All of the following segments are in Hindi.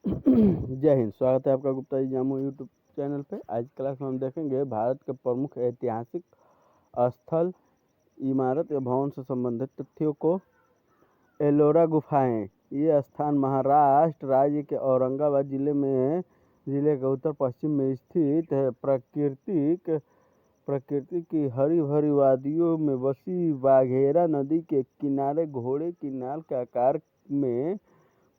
जय हिंद। स्वागत है आपका गुप्ता जी जामू यूट्यूब चैनल पे। आज की क्लास में हम देखेंगे भारत के प्रमुख ऐतिहासिक स्थल, इमारत या भवन से संबंधित तथ्यों को। एलोरा गुफाएं। ये स्थान महाराष्ट्र राज्य के औरंगाबाद जिले के उत्तर पश्चिम में स्थित है। प्रकृति की हरी भरी वादियों में बसी बाघेरा नदी के किनारे घोड़े की नाल के आकार में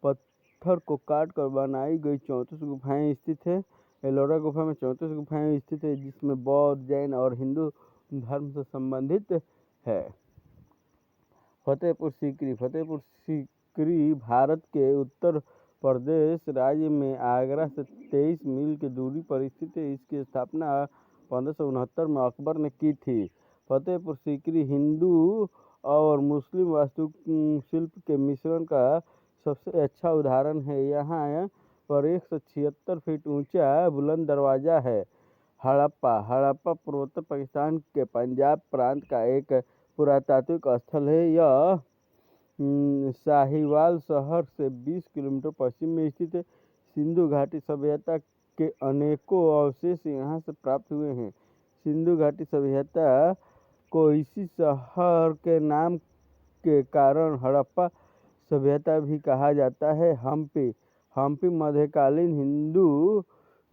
पत्थर को काट कर बनाई गई 34 गुफाएं स्थित है। एलोरा गुफा में 34 गुफाएं स्थित है, जिसमें बौद्ध, जैन और हिंदू धर्म से संबंधित है। फतेहपुर सीकरी भारत के उत्तर प्रदेश राज्य में आगरा से 23 मील की दूरी पर स्थित है। इसकी स्थापना 1569 में अकबर ने की थी। फतेहपुर सीकरी हिंदू और मुस्लिम वास्तुशिल्प के मिश्रण का सबसे अच्छा उदाहरण है। यहाँ पर 176 फीट ऊंचा बुलंद दरवाजा है। हड़प्पा पूर्वोत्तर पाकिस्तान के पंजाब प्रांत का एक पुरातात्विक स्थल है। यह साहिवाल शहर से 20 किलोमीटर पश्चिम में स्थित है। सिंधु घाटी सभ्यता के अनेकों अवशेष यहाँ से प्राप्त हुए हैं। सिंधु घाटी सभ्यता को इसी शहर के नाम के कारण हड़प्पा सभ्यता भी कहा जाता है। हम्पी मध्यकालीन हिंदू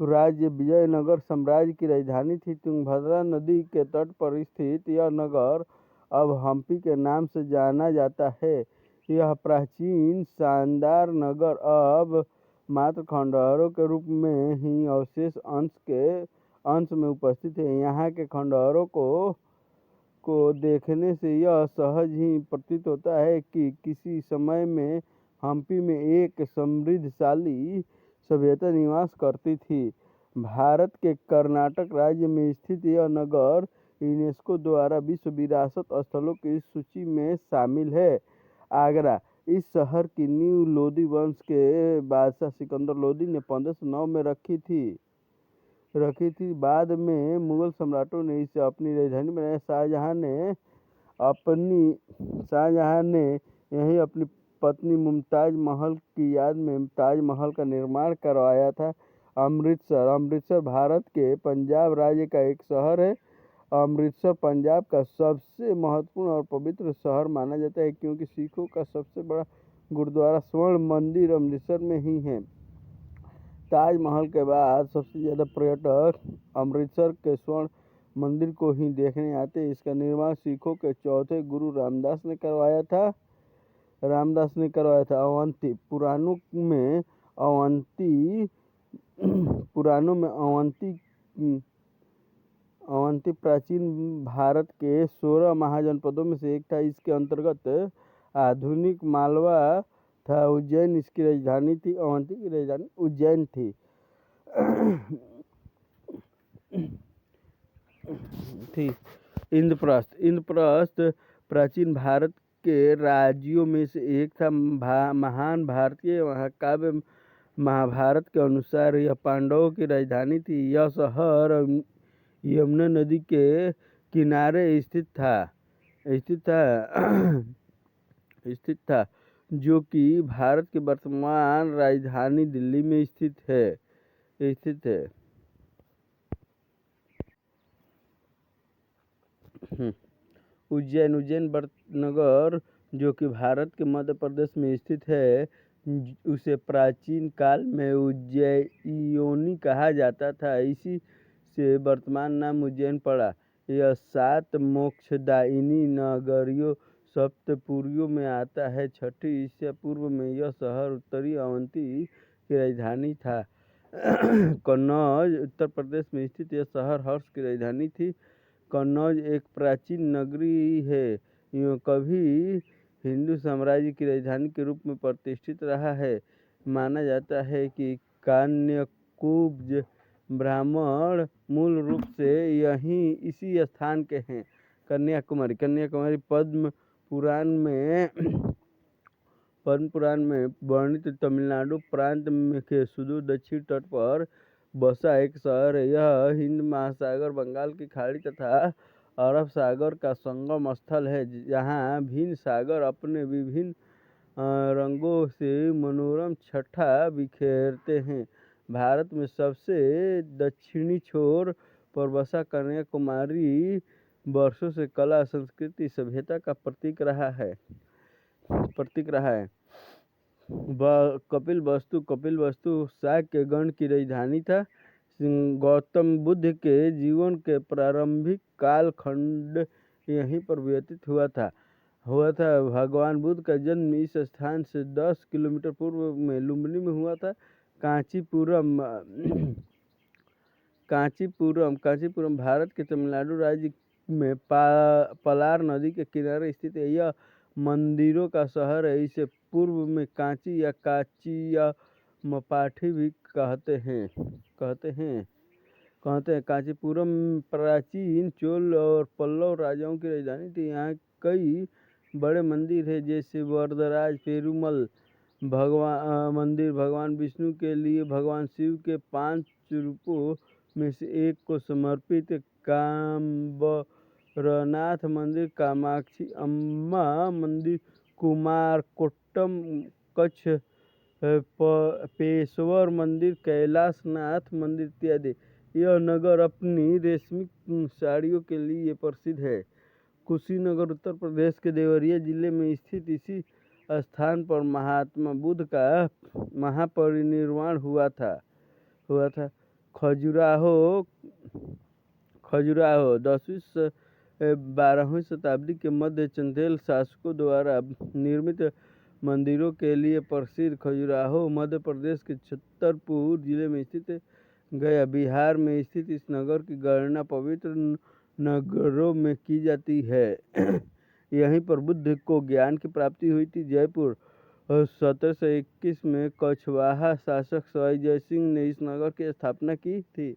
राज्य विजयनगर साम्राज्य की राजधानी थी। तुंगभद्रा नदी के तट पर स्थित यह नगर अब हम्पी के नाम से जाना जाता है। यह प्राचीन शानदार नगर अब मात्र खंडहरों के रूप में ही अवशेष अंश में उपस्थित है। यहाँ के खंडहरों को देखने से यह सहज ही प्रतीत होता है कि किसी समय में हम्पी में एक समृद्धशाली सभ्यता निवास करती थी। भारत के कर्नाटक राज्य में स्थित यह नगर यूनेस्को द्वारा विश्व विरासत स्थलों की सूची में शामिल है। आगरा। इस शहर की नींव लोदी वंश के बादशाह सिकंदर लोदी ने 1509 में रखी थी। बाद में मुगल सम्राटों ने इसे अपनी राजधानी बनाया। शाहजहां ने यहीं अपनी पत्नी मुमताज महल की याद में ताजमहल का निर्माण करवाया था। अमृतसर भारत के पंजाब राज्य का एक शहर है। अमृतसर पंजाब का सबसे महत्वपूर्ण और पवित्र शहर माना जाता है, क्योंकि सिखों का सबसे बड़ा गुरुद्वारा स्वर्ण मंदिर अमृतसर में ही है। ताजमहल के बाद सबसे ज़्यादा पर्यटक अमृतसर के स्वर्ण मंदिर को ही देखने आते हैं। इसका निर्माण सिखों के चौथे गुरु रामदास ने करवाया था। अवंती पुराणों में अवंती प्राचीन भारत के 16 महाजनपदों में से एक था। इसके अंतर्गत आधुनिक मालवा था। उज्जैन इसकी राजधानी थी। अवंती की राजधानी उज्जैन थी। इंद्रप्रस्थ प्राचीन भारत के राज्यों में से एक था। महान भारतीय महाकाव्य महाभारत के अनुसार यह पांडवों की राजधानी थी। यह शहर यमुना नदी के किनारे स्थित था, जो कि भारत की वर्तमान राजधानी दिल्ली में स्थित है। उज्जैन नगर, जो कि भारत के मध्य प्रदेश में स्थित है, उसे प्राचीन काल में उज्जयिनी कहा जाता था। इसी से वर्तमान नाम उज्जैन पड़ा। यह 7 मोक्षदायिनी नगरियों सप्तपुरियों में आता है। छठी ईसा पूर्व में यह शहर उत्तरी अवंती की राजधानी था। कन्नौज उत्तर प्रदेश में स्थित यह शहर हर्ष की राजधानी थी। कन्नौज एक प्राचीन नगरी है। यह कभी हिंदू साम्राज्य की राजधानी के रूप में प्रतिष्ठित रहा है। माना जाता है कि कान्यकुब्ज ब्राह्मण मूल रूप से इसी स्थान के हैं। कन्याकुमारी पद्म पुराण में वर्णित तमिलनाडु प्रांत के सुदूर दक्षिण तट पर बसा एक शहर है। यह हिंद महासागर, बंगाल की खाड़ी तथा अरब सागर का संगम स्थल है, जहाँ भिन्न सागर अपने विभिन्न रंगों से मनोरम छटा बिखेरते हैं। भारत में सबसे दक्षिणी छोर पर बसा कन्याकुमारी वर्षों से कला, संस्कृति, सभ्यता का प्रतीक रहा है। कपिल वस्तु शाक्य गण की राजधानी था। गौतम बुद्ध के जीवन के प्रारंभिक कालखंड यहीं पर व्यतीत हुआ था। भगवान बुद्ध का जन्म इस स्थान से 10 किलोमीटर पूर्व में लुम्बिनी में हुआ था। कांचीपुरम भारत के तमिलनाडु राज्य में पलार नदी के किनारे स्थित है। यह मंदिरों का शहर है। इसे पूर्व में कांची या मपाठी भी कहते हैं। कांचीपुरम प्राचीन चोल और पल्लव राजाओं की राजधानी थी। यहाँ कई बड़े मंदिर हैं, जैसे वरदराज पेरुमल मंदिर भगवान विष्णु के लिए भगवान शिव के 5 रूपों में से एक को समर्पित, काम्बरनाथ मंदिर, कामाक्षी अम्मा मंदिर, कुमारकोट्टम कच्छ पेशवर मंदिर, कैलाशनाथ मंदिर इत्यादि। यह नगर अपनी रेशमी साड़ियों के लिए प्रसिद्ध है। कुशीनगर उत्तर प्रदेश के देवरिया जिले में स्थित इसी स्थान पर महात्मा बुद्ध का महापरिनिर्वाण हुआ था। खजुराहो 10वीं-12वीं शताब्दी के मध्य चंदेल शासकों द्वारा निर्मित मंदिरों के लिए प्रसिद्ध खजुराहो मध्य प्रदेश के छतरपुर जिले में स्थित है। गया बिहार में स्थित इस नगर की गणना पवित्र नगरों में की जाती है। यहीं पर बुद्ध को ज्ञान की प्राप्ति हुई थी। जयपुर 1721 में कछवाहा शासक सवाई जयसिंह ने इस नगर की स्थापना की थी।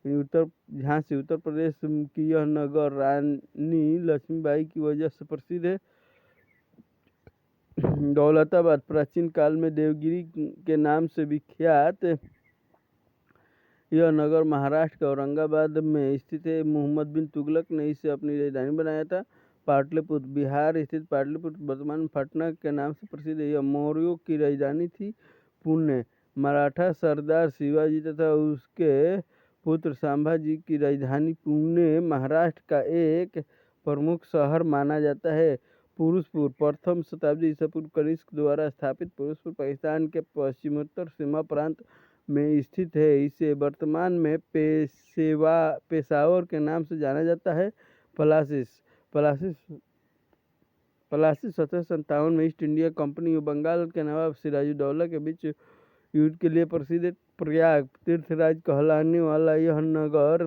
झांसी उत्तर प्रदेश की यह नगर रानी लक्ष्मीबाई की वजह से प्रसिद्ध है। दौलताबाद प्राचीन काल में देवगिरी के नाम से विख्यात यह नगर महाराष्ट्र के औरंगाबाद में स्थित है। मोहम्मद बिन तुगलक ने इसे अपनी राजधानी बनाया था। पाटलिपुत्र बिहार स्थित पाटलिपुत्र वर्तमान पटना के नाम से प्रसिद्ध है। यह मौर्यों की राजधानी थी। पुणे मराठा सरदार शिवाजी तथा उसके पुत्र संभाजी की राजधानी पुणे महाराष्ट्र का एक प्रमुख शहर माना जाता है। पुरुषपुर 1वीं शताब्दी ईसा पूर्व कनिष्क द्वारा स्थापित पुरुषपुर पाकिस्तान के पश्चिमोत्तर सीमा प्रांत में स्थित है। इसे वर्तमान में पेशावर के नाम से जाना जाता है। पलासी 1757 में ईस्ट इंडिया कंपनी और बंगाल के नवाब सिराजुद्दौला के बीच युद्ध के लिए प्रसिद्ध है। प्रयाग तीर्थराज कहलाने वाला यह नगर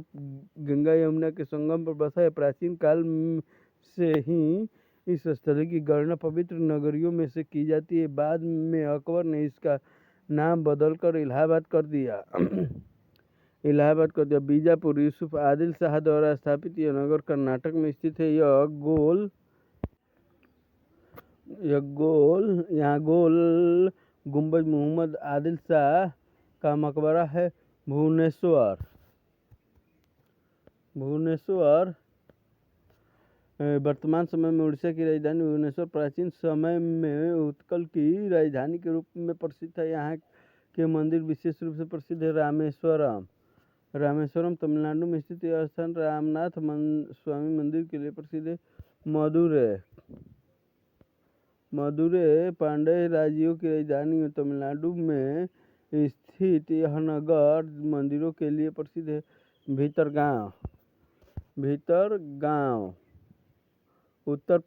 गंगा यमुना के संगम पर बसा है। प्राचीन काल से ही इस स्थल की गणना पवित्र नगरियों में से की जाती है। बाद में अकबर ने इसका नाम बदलकर इलाहाबाद कर दिया। बीजापुर यूसुफ आदिल शाह द्वारा स्थापित यह नगर कर्नाटक में स्थित है। यहाँ गोल गुंबज मोहम्मद आदिल शाह का मकबरा है। भुवनेश्वर वर्तमान समय में उड़ीसा की राजधानी भुवनेश्वर प्राचीन समय में उत्कल की राजधानी के रूप में प्रसिद्ध है। यहाँ के मंदिर विशेष रूप से प्रसिद्ध है। रामेश्वरम तमिलनाडु में स्थित यह स्थान रामनाथ स्वामी मंदिर के लिए प्रसिद्ध है। मदुरै पांड्य राज्यों की राजधानी है। तमिलनाडु में स्थित यह नगर मंदिरों के लिए प्रसिद्ध है। भीतरगांव उत्तर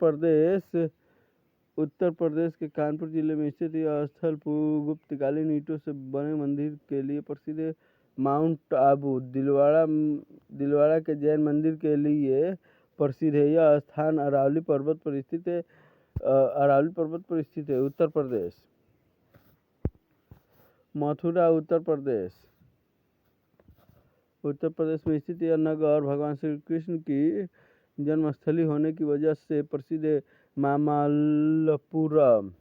प्रदेश के कानपुर जिले में स्थित यह स्थल गुप्तकालीन ईंटों से बने मंदिर के लिए प्रसिद्ध है। माउंट आबू दिलवाड़ा के जैन मंदिर के लिए प्रसिद्ध है। यह स्थान अरावली पर्वत पर स्थित है। उत्तर प्रदेश मथुरा उत्तर प्रदेश में स्थित यह नगर भगवान श्री कृष्ण की जन्मस्थली होने की वजह से प्रसिद्ध है। मामल्लपुरम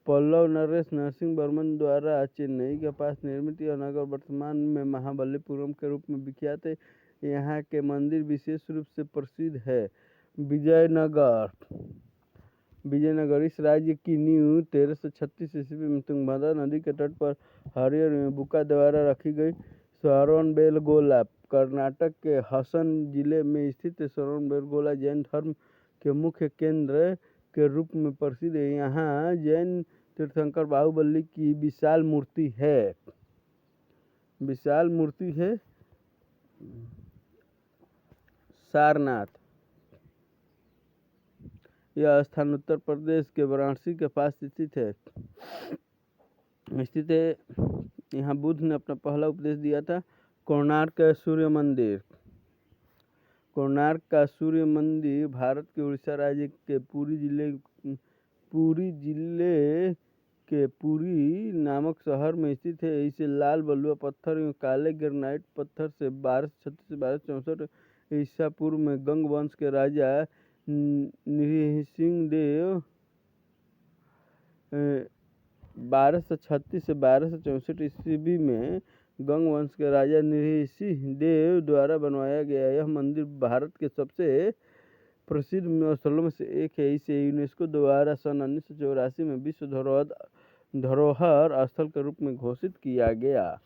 पल्लव नरेश नरसिंह वर्मन द्वारा चेन्नई के पास निर्मित यह नगर वर्तमान में महाबलीपुरम के रूप में विख्यात है। यहाँ के मंदिर विशेष रूप से प्रसिद्ध है। विजयनगर इस राज्य की नींव 1336 ईस्वी में तुंगभद्रा नदी के तट पर हरिहर में बुका द्वारा रखी गई। श्रवणबेलगोला कर्नाटक के हसन जिले में स्थित श्रवणबेलगोला जैन धर्म के मुख्य केंद्र के रूप में प्रसिद्ध है। यहाँ जैन तीर्थंकर बाहुबली की विशाल मूर्ति है। सारनाथ, यह स्थान उत्तर प्रदेश के वाराणसी के पास स्थित है। यहाँ बुद्ध ने अपना पहला उपदेश दिया था। कोणार्क का सूर्य मंदिर भारत के उड़ीसा राज्य के पुरी जिले के पुरी नामक शहर में स्थित है। इसे लाल बलुआ पत्थर एवं काले ग्रेनाइट पत्थर से 1236 से 1264 ईसा पूर्व में गंग वंश के राजा नृसिंहदेव 1236 से 1264 ईस्वी में गंग वंश के राजा नृसिंहदेव द्वारा बनवाया गया। यह मंदिर भारत के सबसे प्रसिद्ध स्थलों में से एक है। इसे यूनेस्को द्वारा सन 1984 में विश्व धरोहर स्थल के रूप में घोषित किया गया।